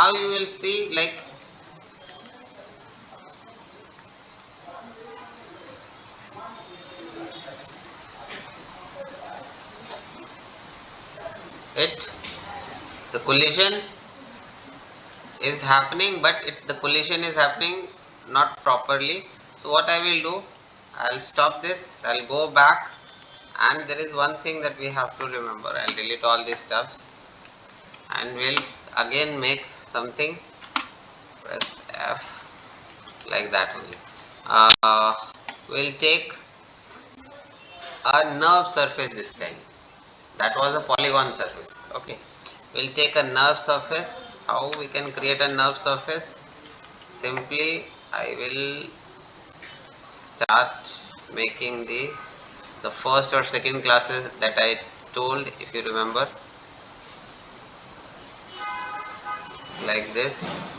now you will see like it, the collision is happening, but the collision is happening not properly. So what I will do, I'll stop this, I'll go back, and there is one thing that we have to remember. I'll delete all these stuffs and we'll again make something. Press F like that only. We'll take a nerve surface this time. That was a polygon surface. Okay, we'll take a nerve surface. How we can create a nerve surface? Simply I will start making the first or second classes that I told, if you remember, like this.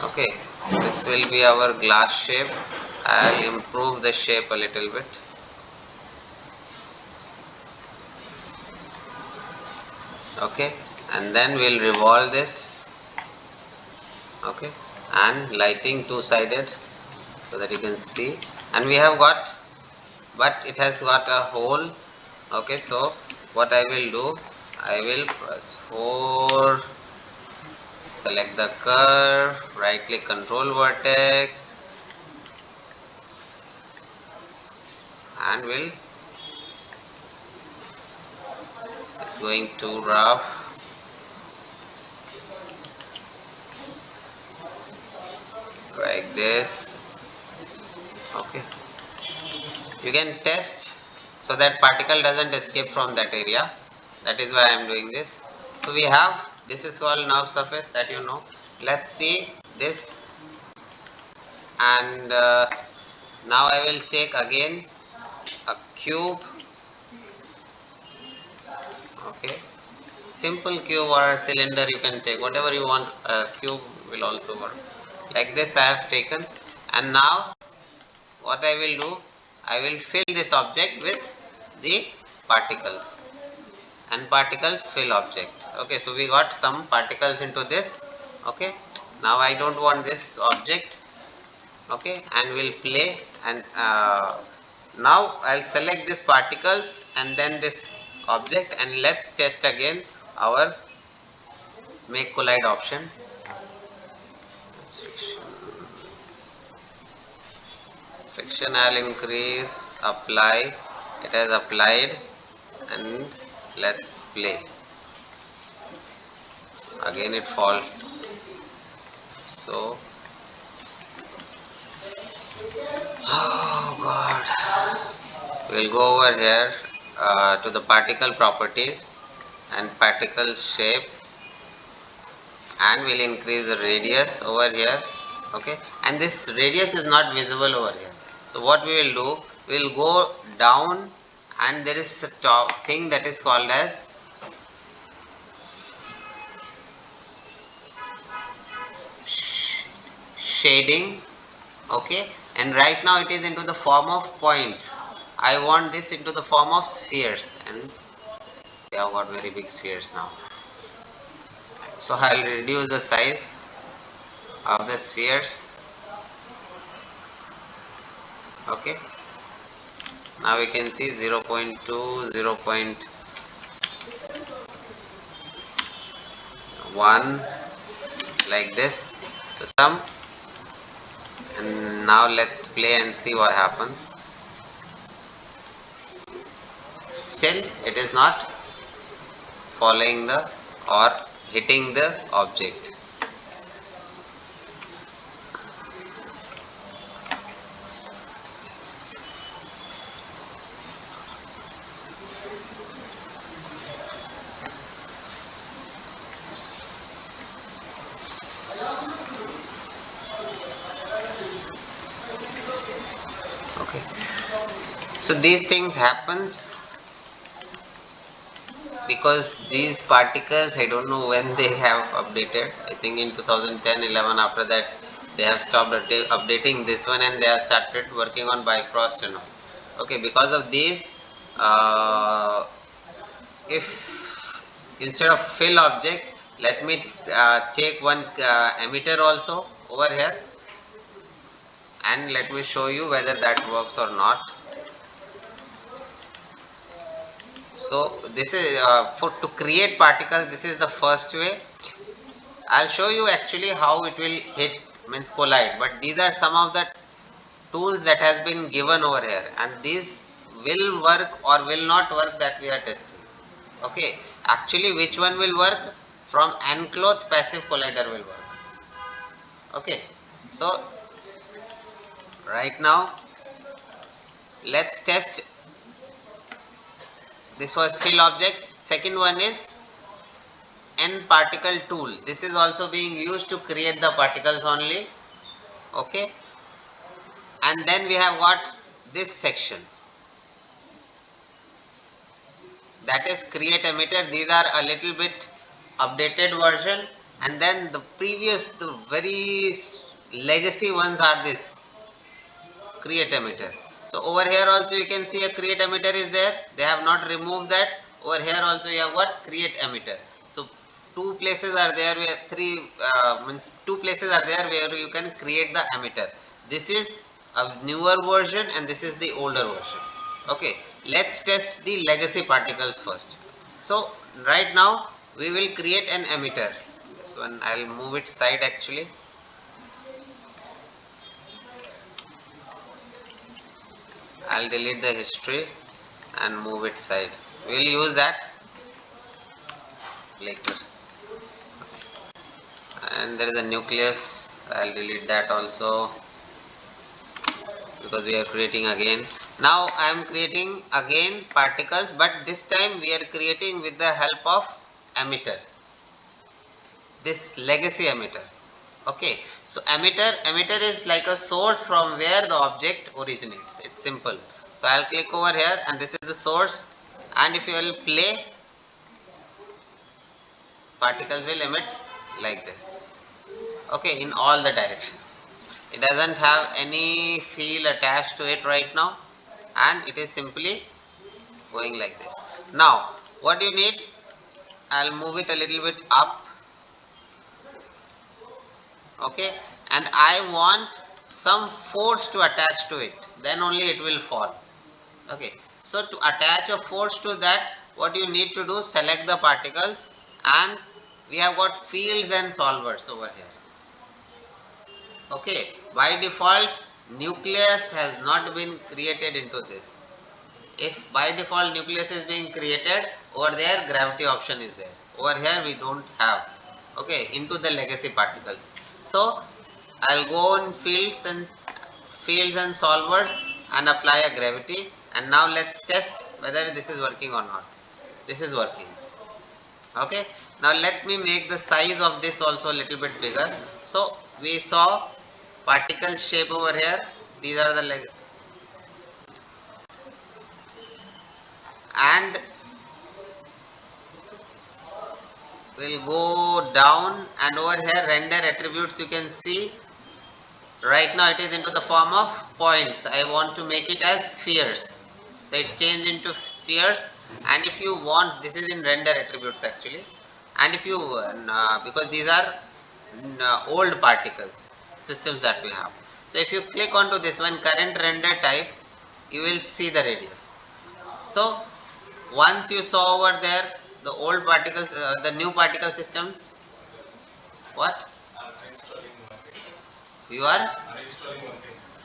Okay, this will be our glass shape. I'll improve the shape a little bit. Okay, and then we'll revolve this. Okay, and lighting two-sided so that you can see. And we have got, but it has got a hole. Okay, so what I will do, I will press 4, select the curve, right click, control vertex, and it's going too rough. Like this. Okay, you can test so that particle doesn't escape from that area. That is why I am doing this. So we have, this is called nerve surface, that you know. Let's see this, and now I will take again a cube. Okay, simple cube or a cylinder, you can take whatever you want. A cube will also work. Like this I have taken, and now what I will do, I will fill this object with the particles, and particles fill object. Okay, so we got some particles into this. Okay, now I don't want this object. Okay, and we'll play, and now I'll select these particles and then this object, and let's test again our make collide option. Friction I'll increase, apply, it has applied, and let's play. Again it fall. So oh god, we'll go over here to the particle properties and particle shape, and we'll increase the radius over here. Okay, and this radius is not visible over here. So what we will do, we'll go down, and there is a top thing that is called as shading. Okay, and right now it is into the form of points. I want this into the form of spheres, and they have got very big spheres now. So I'll reduce the size of the spheres. Okay, now we can see 0.2, 0.1, like this, the sum. And now let's play and see what happens. Still it is not following the or hitting the object. Okay, so these things happens because these particles, I don't know when they have updated. I think in 2010-11, after that they have stopped updating this one, and they have started working on Bifrost and all. Okay, because of these, if instead of fill object, Let me take one emitter also over here, and let me show you whether that works or not. So this is for to create particles. This is the first way. I'll show you actually how it will hit, means collide, but these are some of the tools that has been given over here, and these will work or will not work, that we are testing. Okay, actually which one will work? From enclosed passive collider will work. Okay, so right now let's test. This was fill object. Second one is n particle tool. This is also being used to create the particles only. Okay, and then we have got this section, that is create emitter. These are a little bit updated version, and then the previous, the very legacy ones are this create emitter. So over here also you can see a create emitter is there. They have not removed that. Over here also you have got create emitter. So two places are there where means two places are there where you can create the emitter. This is a newer version and this is the older version. Okay, let's test the legacy particles first. So right now we will create an emitter. This one I'll move it side actually. I'll delete the history and move it side. We'll use that later. And there is a nucleus. I'll delete that also because we are creating again. Now I am creating again particles, but this time we are creating with the help of emitter. This legacy emitter. Okay, so emitter is like a source from where the object originates. It's simple. So I'll click over here and this is the source, and if you will play, particles will emit like this. Okay, in all the directions. It doesn't have any field attached to it right now, and it is simply going like this. Now what you need, I'll move it a little bit up. Okay, and I want some force to attach to it, then only it will fall. Okay, so to attach a force to that, what you need to do, select the particles, and we have got fields and solvers over here. Okay, by default nucleus has not been created into this. If by default nucleus is being created, over there gravity option is there. Over here we don't have. Okay, into the legacy particles. So I'll go on fields and solvers and apply a gravity, and now let's test whether this is working or not. This is working. Okay, now let me make the size of this also a little bit bigger. So we saw particle shape over here. These are the and we'll go down, and over here render attributes, you can see right now it is into the form of points. I want to make it as spheres, so it changed into spheres. And if you want, this is in render attributes actually, and if you because these are old particles systems that we have. So if you click onto this one, current render type, you will see the radius. So once you saw over there the old particles, the new particle systems, what you are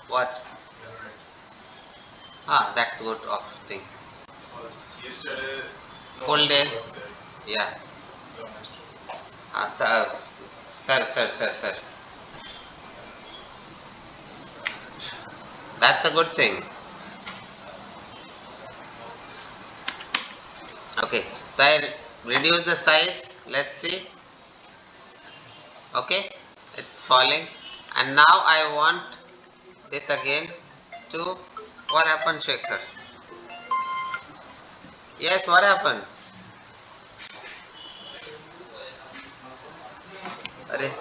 what? Ah, that's good of thing. Full day. Yeah. Sir, sir. That's a good thing. Okay. So I reduce the size. Let's see. Okay. It's falling. And now I want this again to. What happened, Shekhar? Yes, what happened? Arey.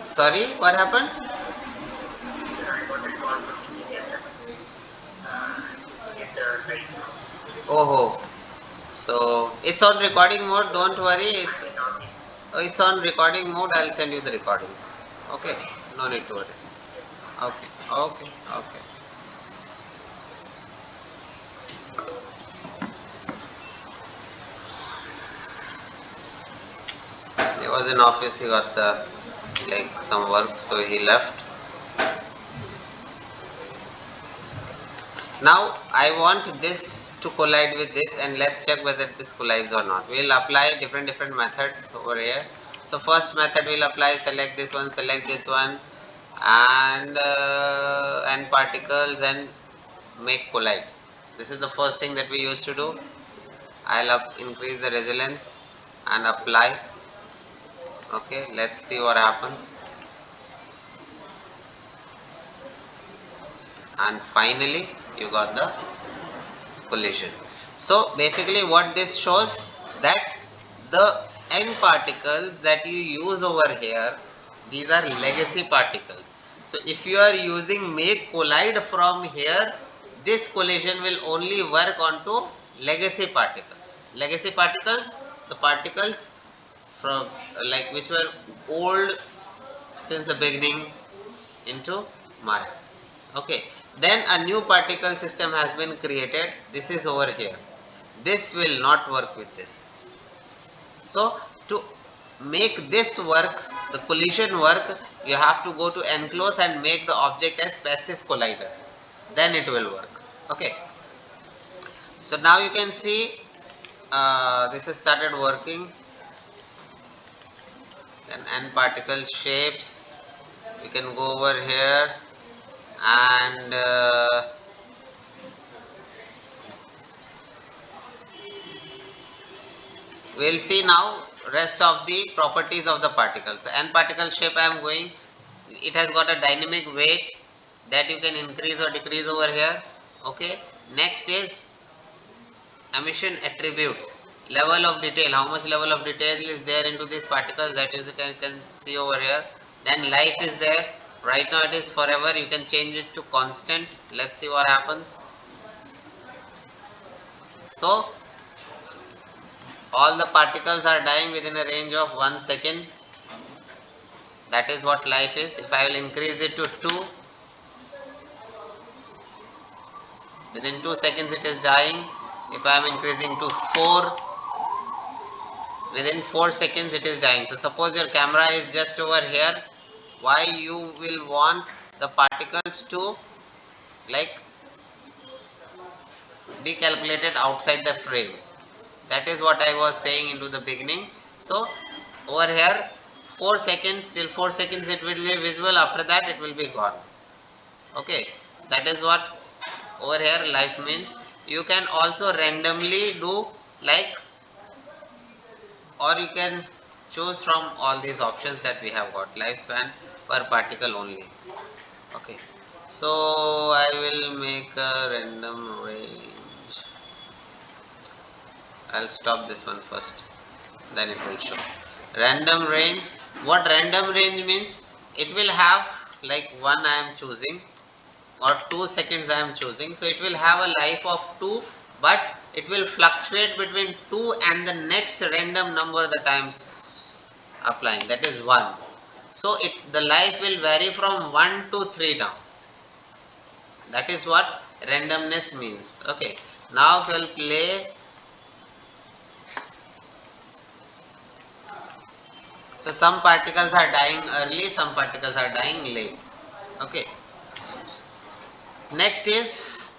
Sorry, what happened? Oh, so It's on recording mode, don't worry. It's on recording mode. I'll send you the recordings. Okay, no need to worry. Okay, okay, okay. He was in office, he got the some work, so he left. Now I want this to collide with this, and let's check whether this collides or not. We'll apply different methods over here. So first method we'll apply, select this one, and particles and make collide. This is the first thing that we used to do. I'll increase the resilience and apply. Okay, let's see what happens. And finally you got the collision. So basically what this shows, that the n particles that you use over here, these are legacy particles. So if you are using make collide from here, this collision will only work onto legacy particles. Legacy particles, the particles from which were old since the beginning into Maya. Okay, then a new particle system has been created. This is over here. This will not work with this. So to make this work, the collision work, you have to go to enclose and make the object as passive collider. Then it will work. Okay. So now you can see this has started working. Then n particle shapes. You can go over here and we'll see now rest of the properties of the particles. So n particle shape I am going, it has got a dynamic weight that you can increase or decrease over here. Okay, next is emission attributes, level of detail, how much level of detail is there into these particles, that is you can see over here. Then life is there, right now it is forever, you can change it to constant. Let's see what happens. So all the particles are dying within a range of 1 second. That is what life is. If I will increase it to 2, within 2 seconds it is dying. If I am increasing to 4, within 4 seconds it is dying. So suppose your camera is just over here, why you will want the particles to be calculated outside the frame. That is what I was saying into the beginning. So over here 4 seconds, till 4 seconds it will be visible, after that it will be gone. Okay, that is what over here life means. You can also randomly do or you can choose from all these options that we have got. Lifespan per particle only. Okay, so I will make a random range. I'll stop this one first, then it will show random range. What random range means, it will have one I am choosing or 2 seconds I am choosing, so it will have a life of 2, but it will fluctuate between 2 and the next random number that I am applying, that is 1. So the life will vary from 1 to 3 down. That is what randomness means. Okay, now if I'll play, so some particles are dying early, some particles are dying late. Okay, next is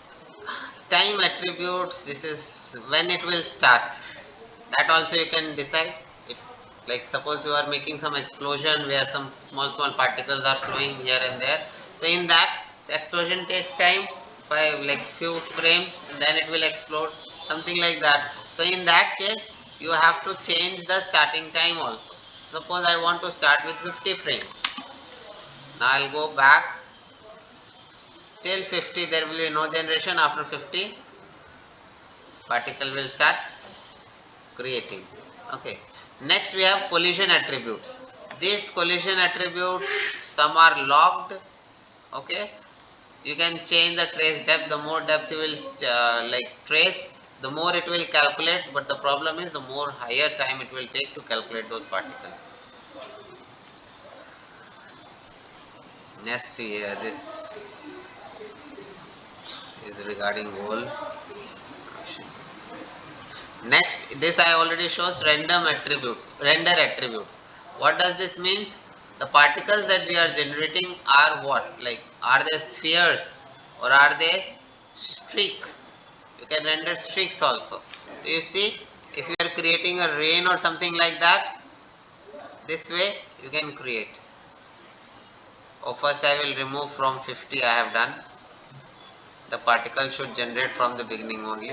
time attributes. This is when it will start, that also you can decide it. Suppose you are making some explosion where some small particles are flowing here and there, so in that explosion takes time by few frames, and then it will explode, something like that. So in that case you have to change the starting time also. Suppose I want to start with 50 frames. Now I'll go back till 50, there will be no generation. After 50 particle will start creating. Okay, next we have collision attributes. These collision attributes, some are logged. Okay, you can change the trace depth. The more depth you will trace, the more it will calculate, but the problem is the more higher time it will take to calculate those particles. Next see here, this is regarding whole. Next, this I already shows random attributes, render attributes. What does this means? The particles that we are generating are what? Like, are they spheres or are they streak? You can render streaks also. So you see, if you are creating a rain or something like that, this way you can create. Oh, first I will remove from 50 I have done. The particle should generate from the beginning only,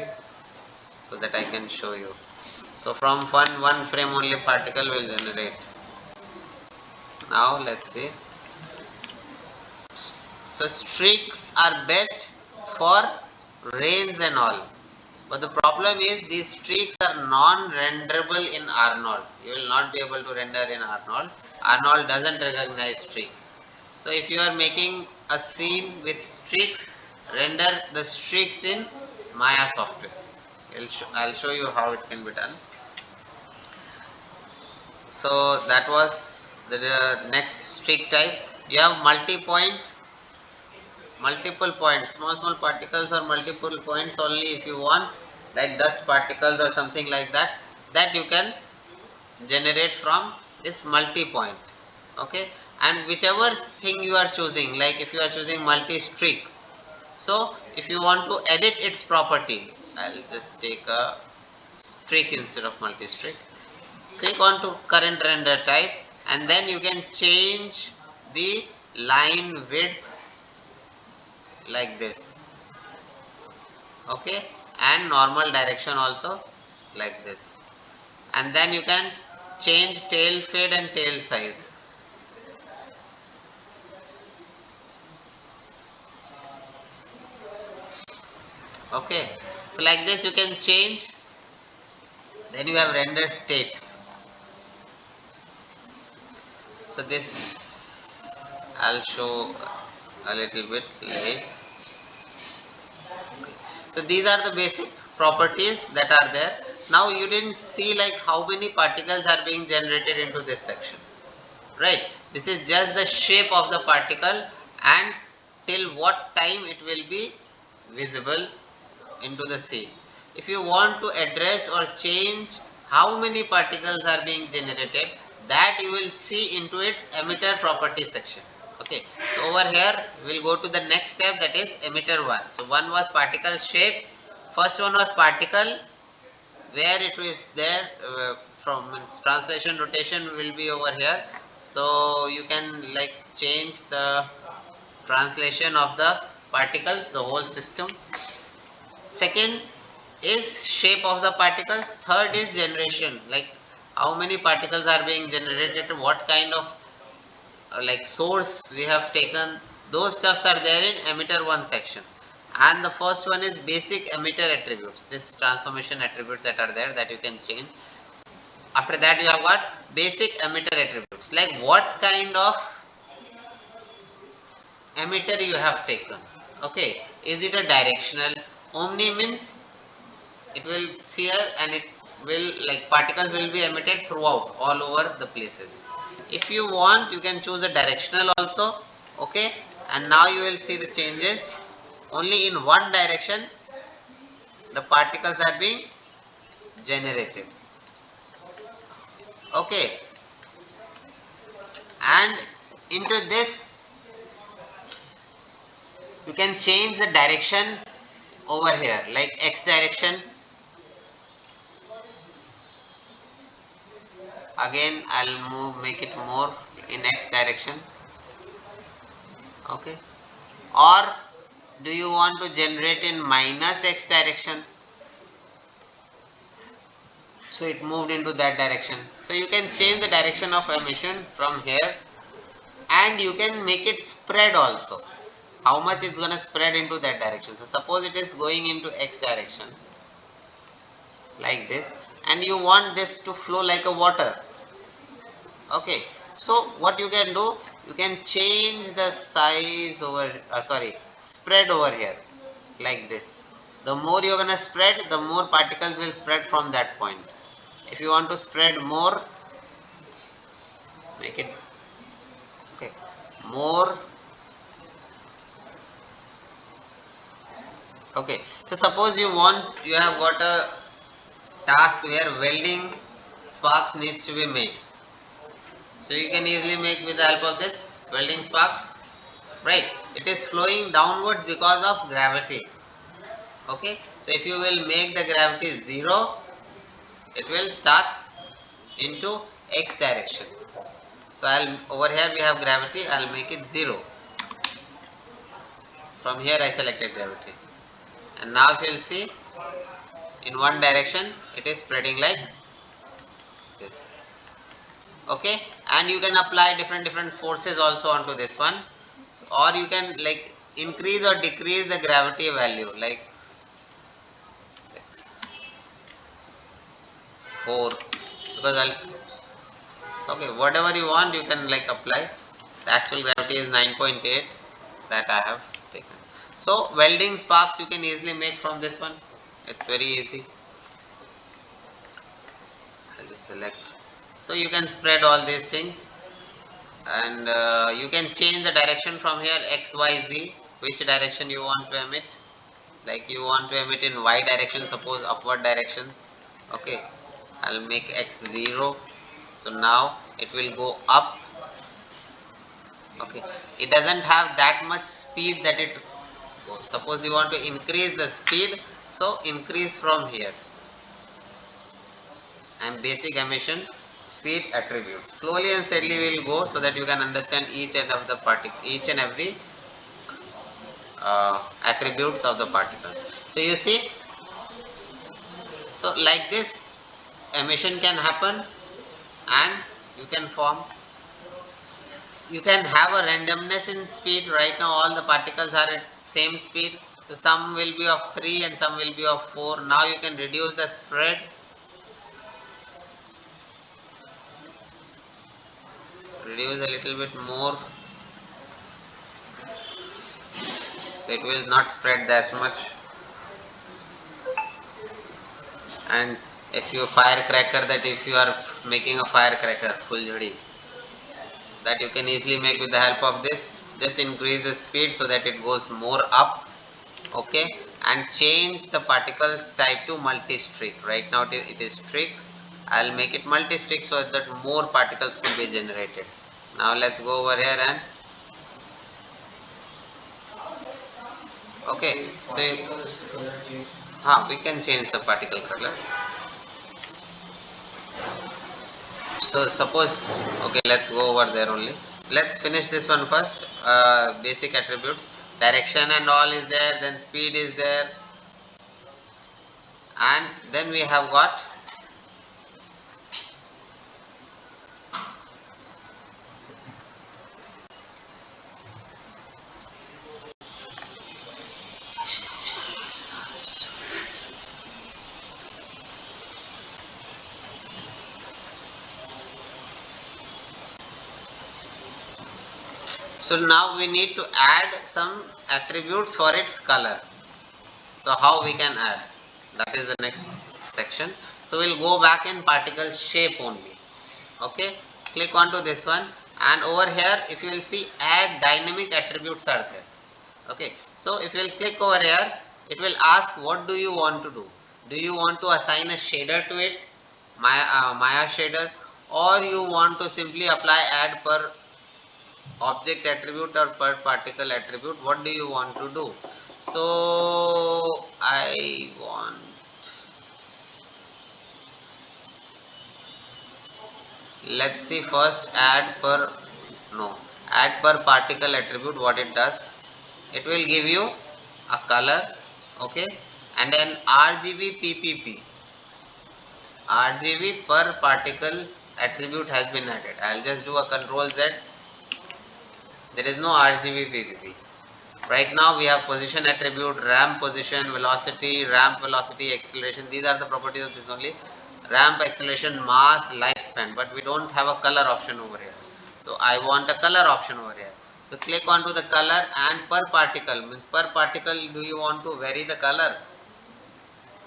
so that I can show you. So from one frame only particle will generate. Now let's see. So streaks are best for rains and all. But the problem is these streaks are non-renderable in Arnold. You will not be able to render in Arnold. Arnold doesn't recognize streaks. So if you are making a scene with streaks, render the streaks in Maya software. I'll show you how it can be done. So that was the next streak type. You have multi-point, multiple points, small particles or multiple points only if you want, like dust particles or something like that, that you can generate from this multi-point. Okay, and whichever thing you are choosing, like if you are choosing multi-streak, so if you want to edit its property, I'll just take a streak instead of multi-streak. Click on to current render type and then you can change the line width like this. Okay, and normal direction also like this, and then you can change tail fade and tail size. Okay, so like this you can change. Then you have render states. So this I'll show a little bit late. So these are the basic properties that are there. Now you didn't see like how many particles are being generated into this section, right? This is just the shape of the particle and till what time it will be visible into the scene. If you want to address or change how many particles are being generated, that you will see into its emitter property section. Okay, so over here we will go to the next step, that is emitter 1. So one was particle shape, first one was particle where it is there, from translation rotation will be over here. So you can like change the translation of the particles, the whole system. Second is shape of the particles. Third is generation, like how many particles are being generated, what kind of like source we have taken. Those stuffs are there in emitter 1 section. And the first one is basic emitter attributes, this transformation attributes that are there that you can change. After that you have got basic emitter attributes, like what kind of emitter you have taken. Okay, is it a directional? Omni means it will sphere and it will like particles will be emitted throughout all over the places. If you want you can choose a directional also. Okay, and now you will see the changes. Only in one direction the particles are being generated. Okay, and into this you can change the direction over here, like x direction. Again I'll make it more in x direction. Okay, or do you want to generate in minus x direction? So it moved into that direction. So you can change the direction of emission from here, and you can make it spread also, how much it's gonna spread into that direction. So suppose it is going into x direction like this, and you want this to flow like a water. Okay, so what you can do, you can change the size over, sorry, spread over here like this. The more you're gonna spread, the more particles will spread from that point. If you want to spread more, make it okay. More okay. So suppose you have got a task where welding sparks needs to be made. So you can easily make with the help of this welding sparks, right? It is flowing downwards because of gravity. Okay. So if you will make the gravity 0, it will start into x direction. So over here we have gravity, I'll make it 0. From here I selected gravity. And now if you will see, in one direction it is spreading like this. Okay, and you can apply different forces also onto this one. So, or you can like increase or decrease the gravity value, like 6, 4, because okay, whatever you want you can like apply. The actual gravity is 9.8 that I have taken. So welding sparks you can easily make from this one. It's very easy. I'll just select. So you can spread all these things, and you can change the direction from here, x, y, z, which direction you want to emit. Like you want to emit in y direction, suppose upward directions. Okay, I'll make x 0. So now it will go up. Okay, it doesn't have that much speed that it goes. Suppose you want to increase the speed, so increase from here, and basic emission speed attributes. Slowly and steadily we will go so that you can understand each and of the each and every attributes of the particles. So you see, so like this emission can happen, and you can form, you can have a randomness in speed. Right now all the particles are at same speed, so some will be of 3 and some will be of 4. Now you can reduce the spread, reduce a little bit more, so it will not spread that much. And if you firecracker, that if you are making a firecracker full jodi, that you can easily make with the help of this. Just increase the speed so that it goes more up. Okay, and change the particles type to multi-streak. Right now it is streak. I'll make it multi-streak so that more particles could be generated. Now let's go over here and okay, so we can change the particle color. So suppose, okay, let's go over there only. Let's finish this one first. Basic attributes, direction and all is there, then speed is there, and then we have got so now we need to add some attributes for its color. So how we can add? That is the next section. So we'll go back in particle shape only. Okay, click onto this one, and over here if you will see, add dynamic attributes are there. Okay, so if you will click over here, it will ask what do you want to do. Do you want to assign a shader to it, Maya shader, or you want to simply apply add per object attribute or per particle attribute? What do you want to do? So I want, let's see first, add per particle attribute. What it does, it will give you a color, okay, and then RGB per particle attribute has been added. I'll just do a control Z. There is no RGB PPP. Right now we have position attribute, ramp position, velocity, acceleration. These are the properties of this only. Ramp, acceleration, mass, lifespan, but we don't have a color option over here. So I want a color option over here. So click onto the color, and per particle means per particle do you want to vary the color?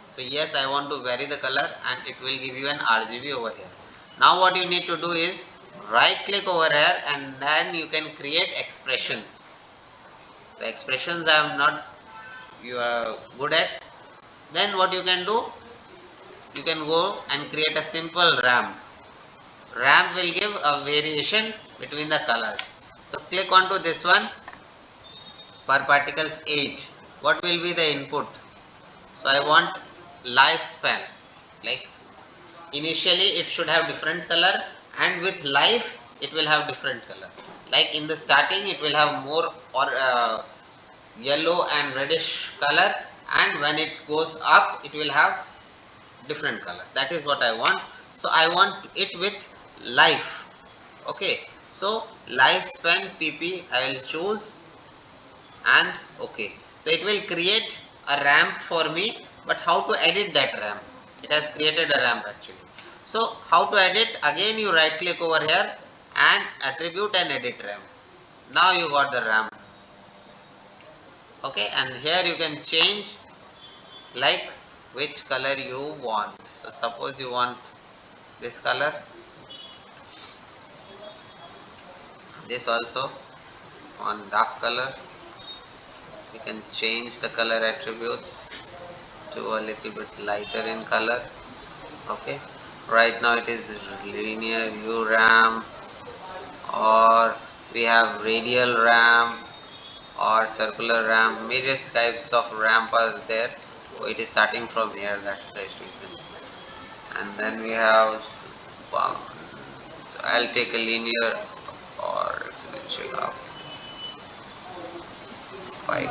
So yes, I want to vary the color and it will give you an RGB over here. Now what you need to do is right click over here and then you can create expressions. So expressions I am not you are good at. Then what you can do, you can go and create a simple ramp. Ramp will give a variation between the colors. So click onto this one, per particles age. What will be the input? So I want lifespan. Like initially it should have different color and with life it will have different color. Like in the starting it will have more or yellow and reddish color, and when it goes up it will have different color. That is what I want. So I want it with life. Okay, so lifespan pp I will choose and okay. So it will create a ramp for me, but how to edit that ramp? It has created a ramp actually. So how to edit? Again you right click over here and attribute and edit ramp. Now you got the ramp. Okay, and here you can change like which color you want. So suppose you want this color, this also on dark color. You can change the color attributes to a little bit lighter in color. Okay, right now it is linear U ramp, or we have radial ramp or circular ramp. Various types of ramp are there. So it is starting from here, that's the reason. And then we have um, I'll take a linear or exponential up spike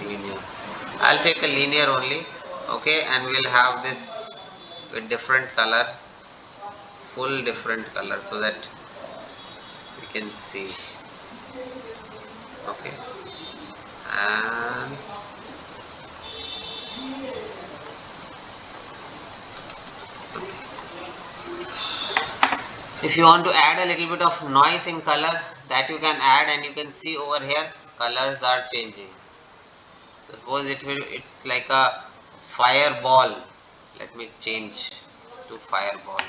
linear. I'll take a linear only. Okay, and we'll have this with different color, full different color, so that we can see. Okay, and if you want to add a little bit of noise in color, that you can add, and you can see over here colors are changing. Suppose it's like a fireball. Let me change to fireball.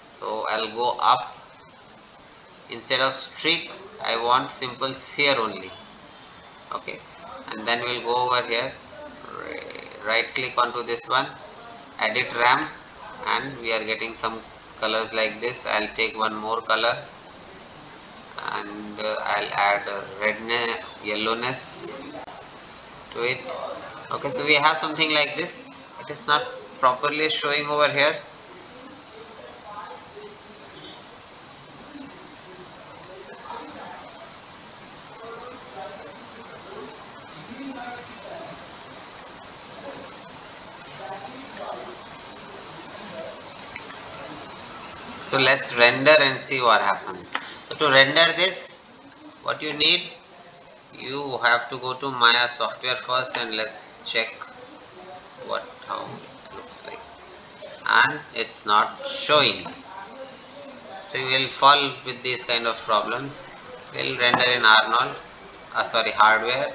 So I'll go up. Instead of streak I want simple sphere only. Okay, and then we'll go over here, right click onto this one, edit ramp, and we are getting some colors like this. I'll take one more color and I'll add redness, yellowness to it. Okay, so we have something like this. It is not properly showing over here. So let's render and see what happens. So to render this, what you need, you have to go to Maya software first and let's check how it looks like. And it's not showing. So you will fall with these kind of problems. We'll render in Arnold, hardware,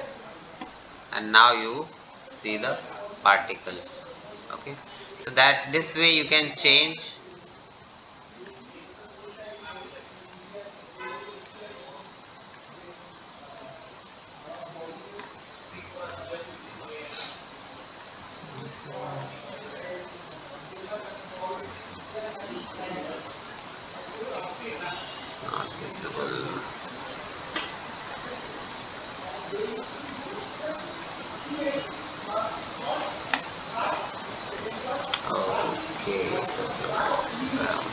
and now you see the particles. Okay, so that this way you can change. It's not visible. Okay, so box RAM.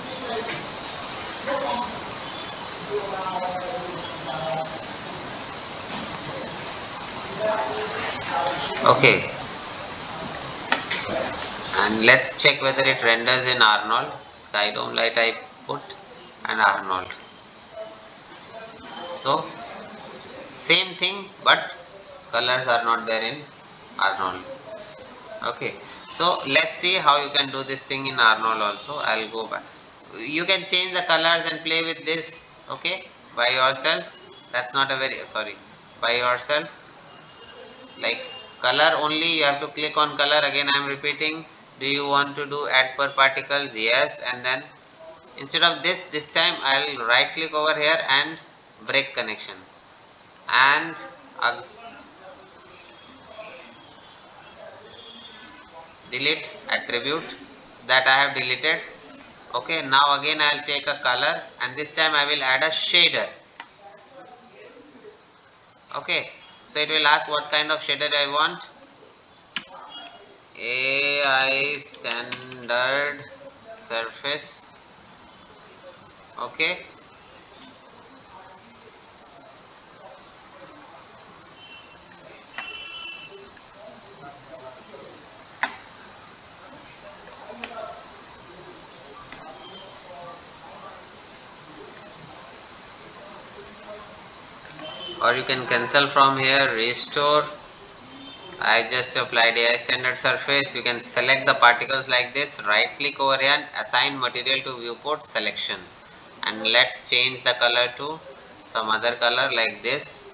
Okay, and let's check whether it renders in Arnold. Sky Dome Light I put and Arnold. So same thing, but colors are not there in Arnold. Okay, so let's see how you can do this thing in Arnold also. I'll go back. You can change the colors and play with this. Okay, by yourself. That's not a very by yourself. Like Color only, you have to click on color. Again I am repeating. Do you want to do add per particles? Yes. And then instead of this time I'll right click over here and break connection, and delete attribute that I have deleted. Okay, now again I'll take a color, and this time I will add a shader. Okay, so it will ask what kind of shader I want. AI standard surface. Okay, or you can cancel from here, restore. I just applied AI standard surface. You can select the particles like this, right click over here and assign material to viewport selection, and let's change the color to some other color like this.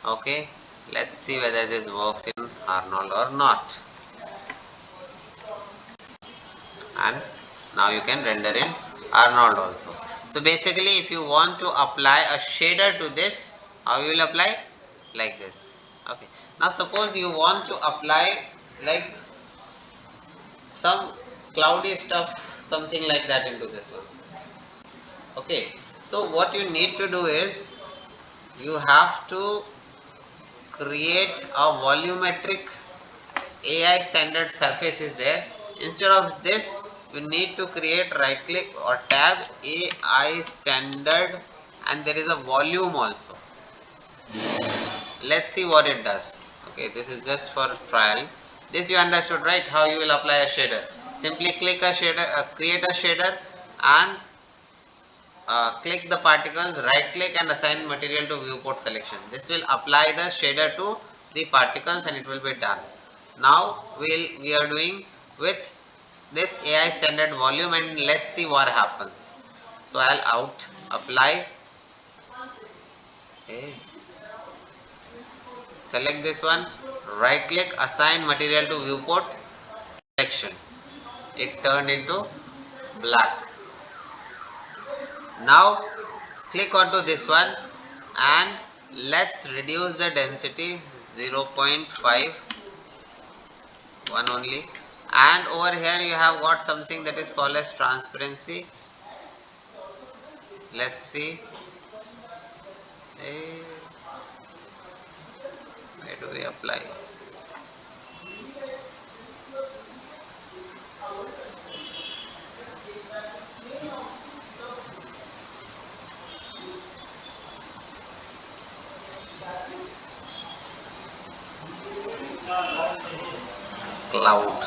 Okay, let's see whether this works in Arnold or not. And now you can render in Arnold also. So basically if you want to apply a shader to this, how you will apply? Like this. Okay, now suppose you want to apply like some cloudy stuff, something like that into this one. Okay, so what you need to do is you have to create a volumetric AI standard surface is there. Instead of this, you need to create, right click or tab AI standard, and there is a volume also. Let's see what it does. Okay, this is just for trial. This you understood, right? How you will apply a shader. Simply click a shader, create a shader, and click the particles, right click and assign material to viewport selection. This will apply the shader to the particles and it will be done. Now we are doing with this AI standard volume, and let's see what happens. So I'll out apply. Okay. Select this one, right click, assign material to viewport selection. It turned into black. Now click onto this one and let's reduce the density 0.5, one only, and over here you have got something that is called as transparency. Let's see. Eh, where do we apply? Cloud.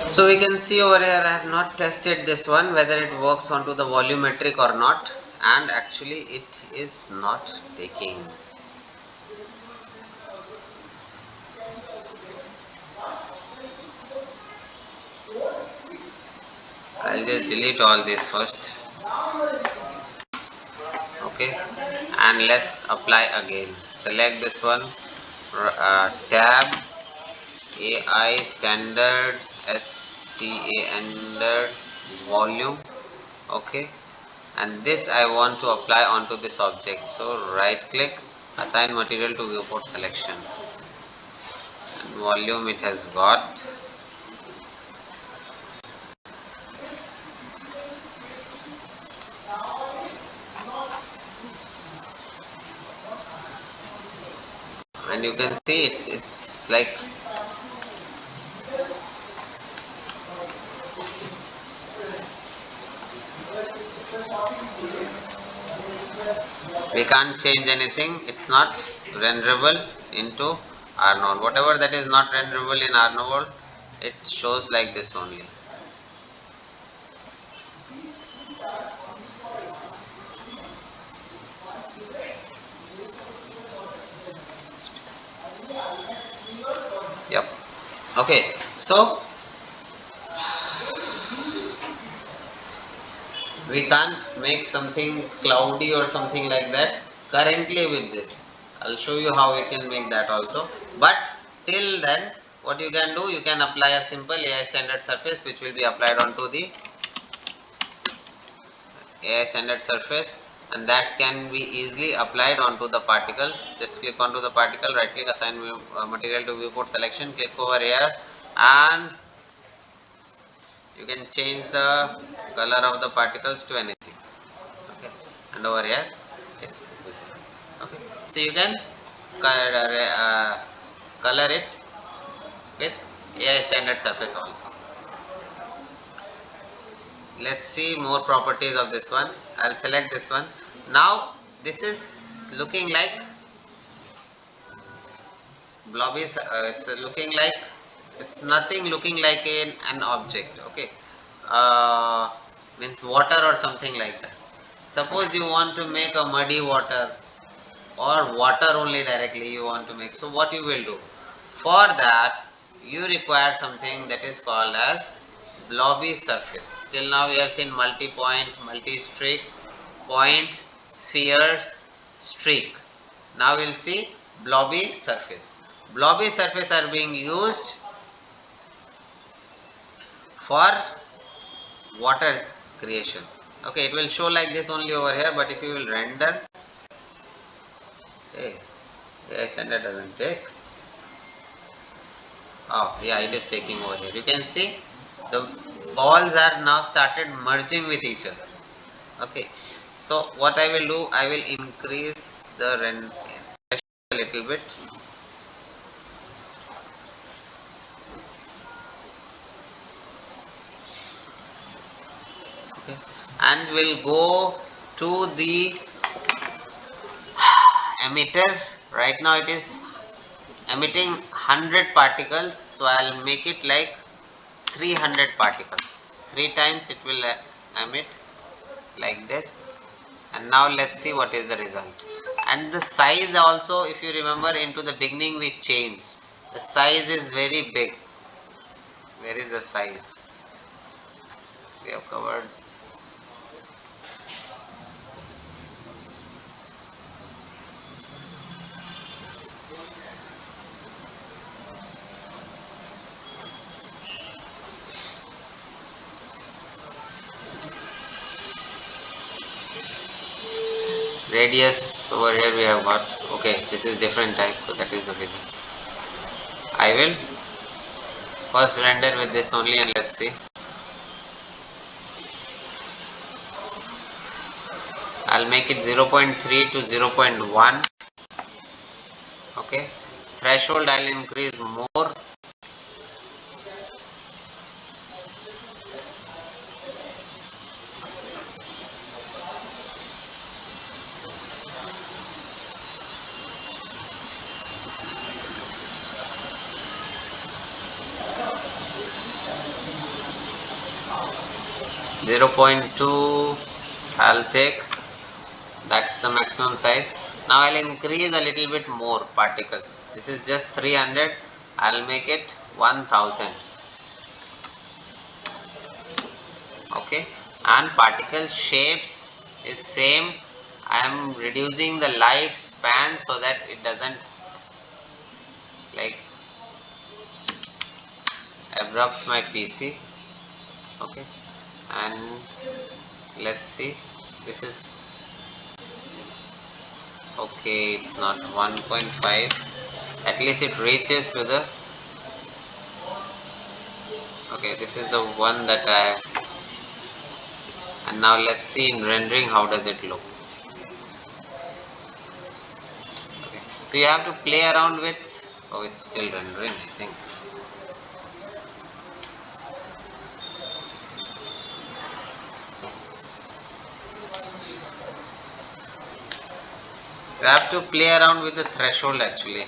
So we can see over here I have not tested this one whether it works onto the volumetric or not, and actually it is not taking. I'll just delete all this first. Okay, and let's apply again. Select this one, tab AI standard standard volume. Okay, and this I want to apply onto this object, so right click, assign material to viewport selection, and volume it has got. And you can see it's like we can't change anything. It's not renderable into Arnold. Whatever that is not renderable in Arnold, it shows like this only. Okay, so we can't make something cloudy or something like that currently with this. I'll show you how we can make that also. But till then, what you can do, you can apply a simple AI standard surface which will be applied onto the AI standard surface, and that can be easily applied onto the particles. Just click onto the particle, right click, assign material to viewport selection, click over here, and you can change the color of the particles to anything. Okay, and over here it's visible. Okay, so you can color it with AI standard surface also. Let's see more properties of this one. I'll select this one. Now this is looking like blobby. It's looking like, it's nothing looking like an object. Okay, uh, means water or something like that. Suppose you want to make a muddy water or water only directly you want to make. So what you will do? For that you require something that is called as blobby surface. Till now we have seen multi-point, multi-streak, points, spheres, streak. Now we'll see blobby surface. Blobby surface are being used for water creation. Okay, it will show like this only over here, but if you will render, hey, standard doesn't take. Oh, yeah, it is taking over here. You can see the balls are now started merging with each other. Okay, so what I will do, I will increase the render a little bit. Okay, and we'll go to the emitter. Right now it is emitting 100 particles, so I'll make it like 300 particles. 3 times it will emit like this. And now let's see what is the result. And the size also, if you remember, into the beginning we changed. The size is very big. Where is the size? We have covered. Radius over here we have got. Okay, this is different type, so that is the reason. I will first render with this only, and let's see. I'll make it 0.3 to 0.1. Okay, threshold I'll increase more. 0.2 I'll take, that's the maximum size. Now I'll increase a little bit more particles. This is just 300, I'll make it 1000. Okay, and particle shapes is same. I am reducing the lifespan so that it doesn't like abrupts my PC. Okay, and let's see, this is okay, it's not 1.5, at least it reaches to the, okay, this is the one that I, and now let's see in rendering how does it look. Okay, so you have to play around with, oh, it's still rendering, I think. You have to play around with the threshold actually.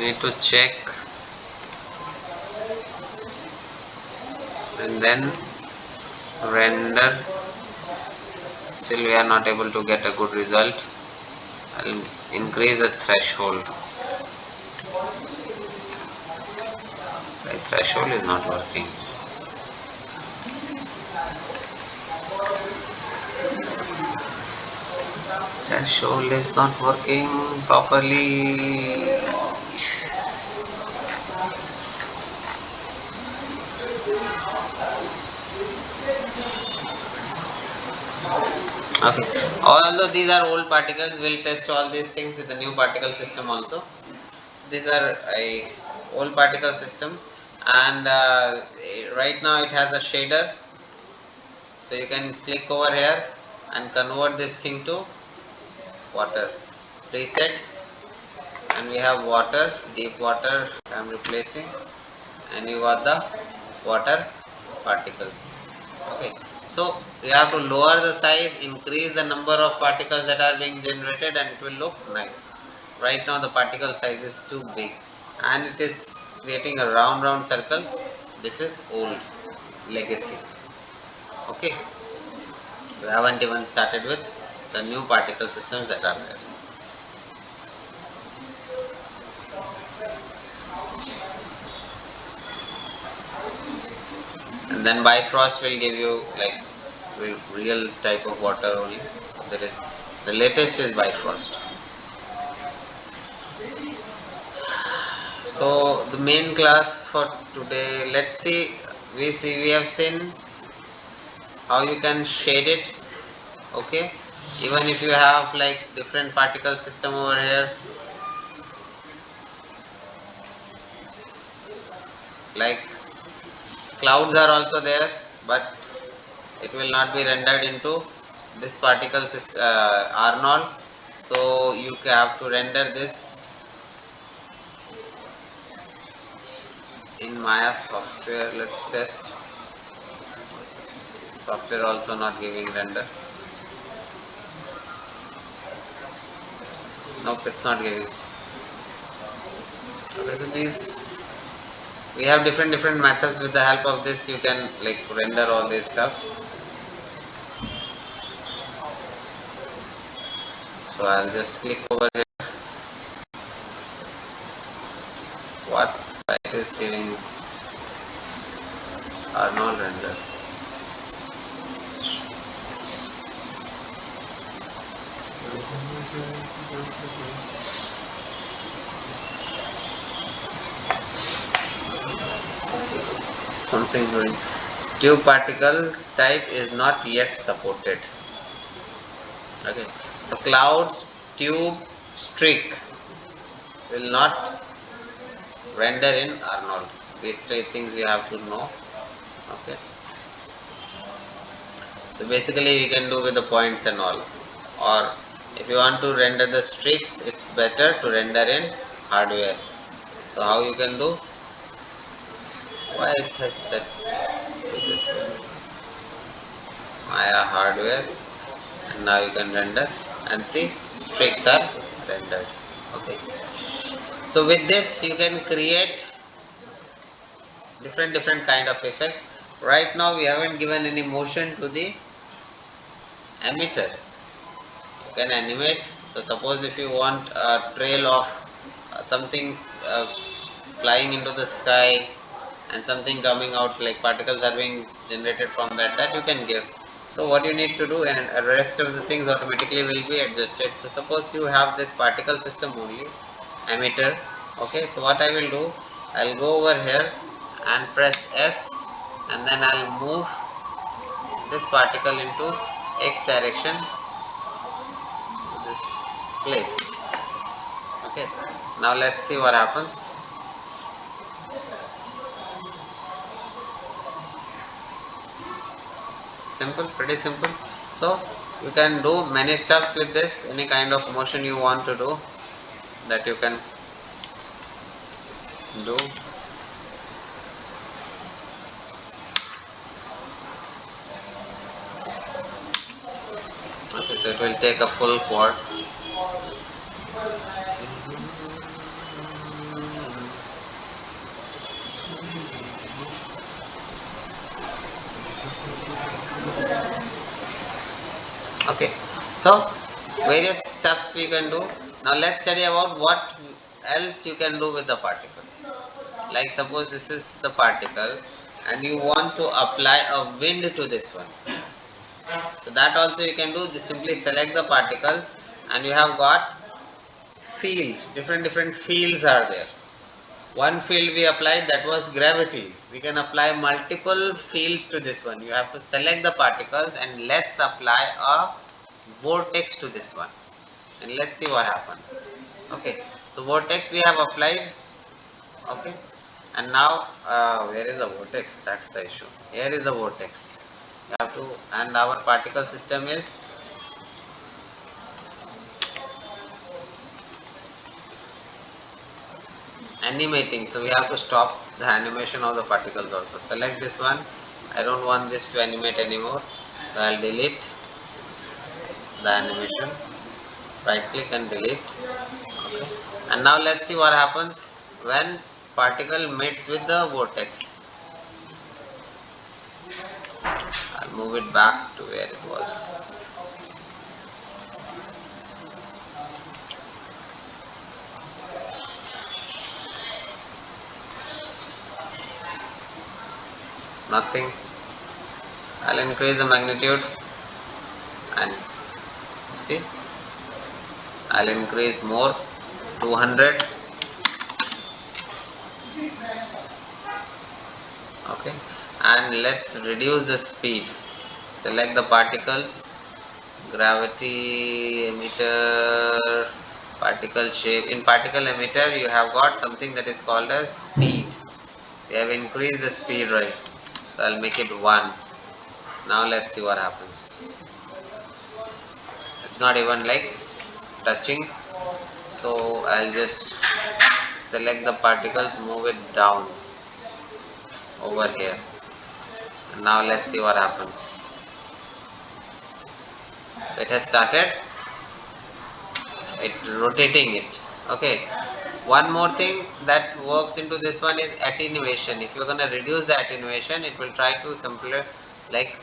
need to check and then render. Still we are not able to get a good result. I'll increase the threshold. The threshold is not working. Threshold is not working properly. Okay. Although these are old particles, we'll test all these things with the new particle system also. So these are old particle systems, and right now it has a shader. So you can click over here and convert this thing to water. Presets, and we have water, deep water I am replacing, and you got the water particles. Okay, so you have to lower the size, increase the number of particles that are being generated, and it will look nice. Right now the particle size is too big and it is creating a round circles. This is old legacy. Okay, we haven't even started with the new particle systems that are there. And then Bifrost will give you like real type of water only. So there is the latest is Bifrost. So the main class for today, let's see. We have seen how you can shade it. Okay, even if you have like different particle system over here, like clouds are also there, but it will not be rendered into this particle system, Arnold. So you have to render this in Maya software. Let's test. Software also not giving render. Nope, it's not giving. Okay, so these we have different methods. With the help of this you can like render all these stuffs. So I'll just click over here. What it is giving Arnold render. Something going. Tube particle type is not yet supported. Okay, so clouds, tube, streak will not render in Arnold. These three things you have to know. Okay, so basically we can do with the points and all, or if you want to render the streaks, it's better to render in hardware. So how you can do? Why it has set to this one? Maya hardware, and now you can render and see streaks are rendered. Okay, so with this you can create different kind of effects. Right now we haven't given any motion to the emitter. You can animate. So suppose if you want a trail of something flying into the sky and something coming out, like particles are being generated from that you can give. So what you need to do, and the rest of the things automatically will be adjusted. So suppose you have this particle system only, emitter. Okay, so what I will do, I'll go over here and press S, and then I'll move this particle into X direction to this place. Okay, now let's see what happens. Simple, pretty simple. So you can do many stuffs with this. Any kind of motion you want to do, that you can do. Okay, so it will take a full quad. Okay, so various steps we can do. Now let's study about what else you can do with the particle. Like suppose this is the particle and you want to apply a wind to this one. So that also you can do. Just simply select the particles and you have got fields. Different fields are there. One field we applied, that was gravity. We can apply multiple fields to this one. You have to select the particles and let's apply a vortex to this one. And let's see what happens. Okay, so vortex we have applied. Okay, and now where is the vortex? That's the issue. Here is the vortex. You have to, and our particle system is animating, so we have to stop the animation of the particles also. Select this one. I don't want this to animate anymore, so I'll delete the animation. Right click and delete. Okay, and now let's see what happens when particle meets with the vortex. I'll move it back to where it was. Nothing. I'll increase the magnitude and see, I'll increase more, 200. Okay, and let's reduce the speed. Select the particles, gravity emitter, particle shape. In particle emitter you have got something that is called as speed. We have increased the speed, right? So I'll make it 1. Now let's see what happens. It's not even like touching, so I'll just select the particles, move it down over here. And now let's see what happens. It has started rotating it. Okay, one more thing that works into this one is attenuation. If you're going to reduce the attenuation, it will try to complete like,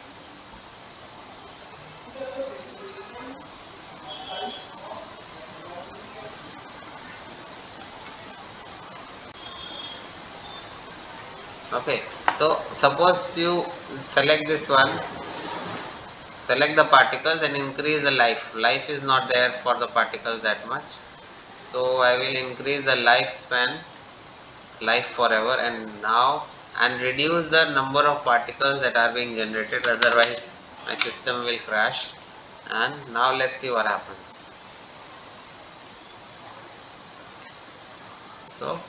okay, so suppose you select this one, select the particles and increase the life is not there for the particles that much, so I will increase the lifespan, life forever, and now, and reduce the number of particles that are being generated, otherwise my system will crash. And now let's see what happens. So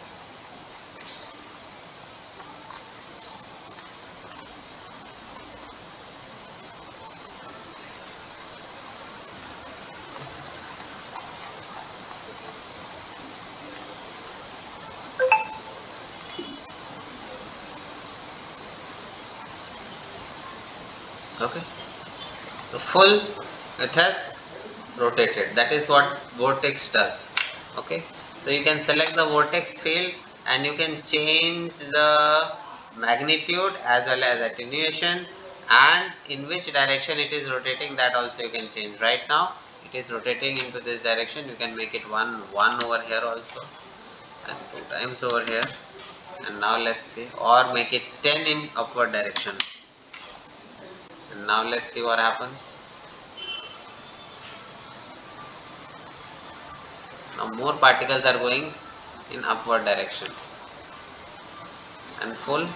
okay, so full, it has rotated. That is what vortex does. Okay, so you can select the vortex field and you can change the magnitude as well as attenuation, and in which direction it is rotating, that also you can change. Right now it is rotating into this direction. You can make it 1 over here also, and 2 times over here, and now let's see, or make it 10 in upward direction. And now let's see what happens. Now more particles are going in upward direction. And full,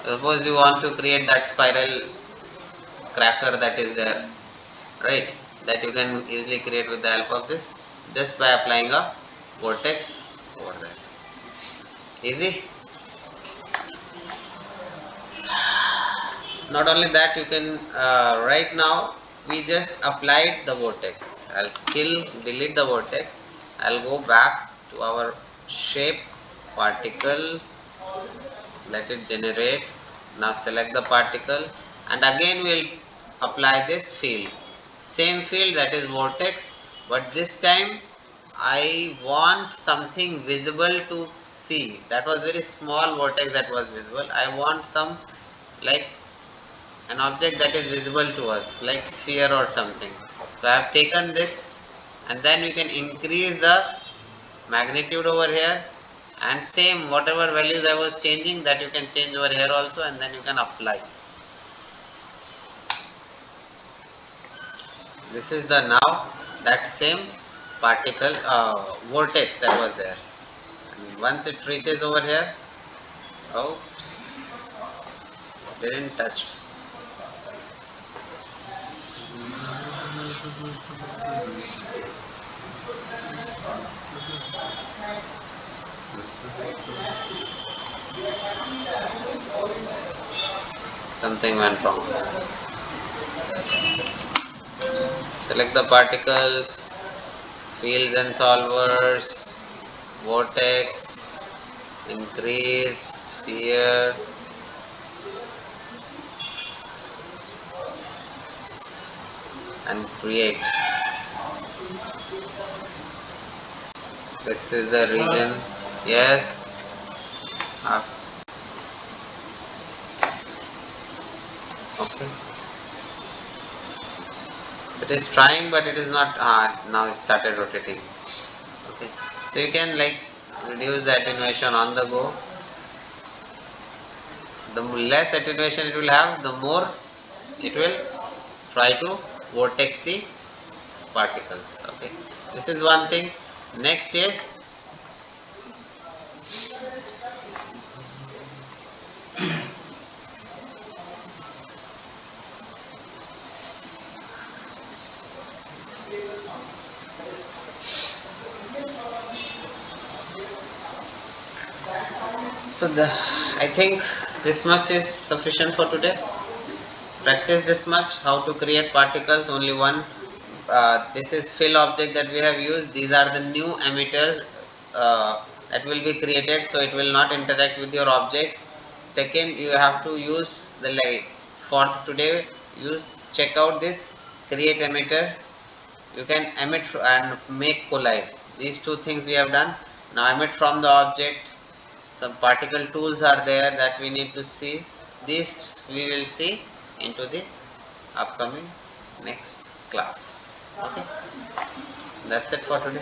suppose you want to create that spiral cracker that is there, right, that you can easily create with the help of this, just by applying a vortex over there. Easy. Not only that, you can right now we just applied the vortex. I'll delete the vortex. I'll go back to our shape, particle, let it generate. Now select the particle and again we'll apply this field, same field, that is vortex, but this time I want something visible to see. That was very small vortex that was visible. I want some like an object that is visible to us, like sphere or something. So I have taken this, and then we can increase the magnitude over here, and same whatever values I was changing, that you can change over here also, and then you can apply. This is the now that same particle vortex that was there, and once it reaches over here, oops, didn't touch. Something went wrong. Select the particles, fields and solvers, vortex, increase, sphere, and create. This is the region. Yes. Ah, okay. It is trying, but it is not. Now it started rotating. Okay. So you can like reduce the attenuation on the go. The less attenuation it will have, the more it will try to vortex the particles. Okay. This is one thing. Next is so the I think this much is sufficient for today. Practice this much how to create particles. Only one. This is fill object that we have used. These are the new emitters that will be created, so it will not interact with your objects. Second, you have to use the like for today. Use check out this create emitter. You can emit and make collide. These two things we have done. Now emit from the object. Some particle tools are there that we need to see. This we will see into the upcoming next class. Okay, that's it for today.